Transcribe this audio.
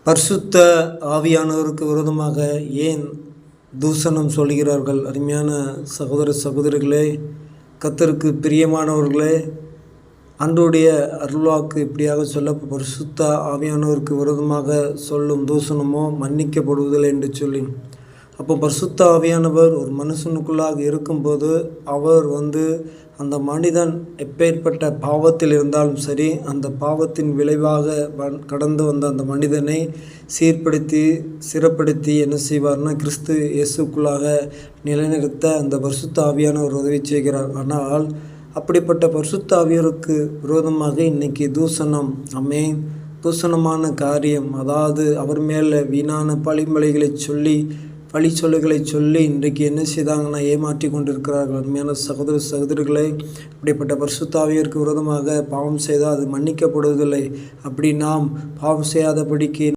பரிசுத்த ஆவியானவருக்கு விரோதமாக ஏன் தூஷணம் சொல்கிறார்கள்? அருமையான சகோதர சகோதரிகளே, கர்த்தருக்கு பிரியமானவர்களே, ஆண்டவருடைய அருள்வாக்கு இப்படியாக சொல்ல, பரிசுத்த ஆவியானவருக்கு விரோதமாக சொல்லும் தூஷணமோ மன்னிக்கப்படுவதில்லை என்று சொல்லி. அப்போ பரிசுத்த ஆவியானவர் ஒரு மனுஷனுக்குள்ளாக இருக்கும்போது அவர் அந்த மனிதன் எப்பேற்பட்ட பாவத்தில் இருந்தாலும் சரி, அந்த பாவத்தின் விளைவாக கடந்து வந்த அந்த மனிதனை சீர்படுத்தி சிறப்படுத்தி என்ன செய்வார்னா, கிறிஸ்து இயேசுக்குள்ளாக நிலைநிறுத்த அந்த பரிசுத்த ஆவியானவர் உதவி செய்கிறார். ஆனால் அப்படிப்பட்ட பரிசுத்த ஆவியாருக்கு விரோதமாக இன்னைக்கு தூஷணம், தூஷணமான காரியம், அதாவது அவர் மேலே வீணான பழிமொழிகளை சொல்லி பழி சொல்லுகளை சொல்லி இன்றைக்கு என்ன செய்தாங்கன்னா ஏமாற்றி கொண்டிருக்கிறார்கள். அருமையான சகோதர சகோதரிகளை, அப்படிப்பட்ட பரிசுத்த ஆவியாருக்கு விரோதமாக பாவம் செய்தால் அது மன்னிக்கப்படுவதில்லை. அப்படி நாம் பாவம் செய்யாதபடிக்கு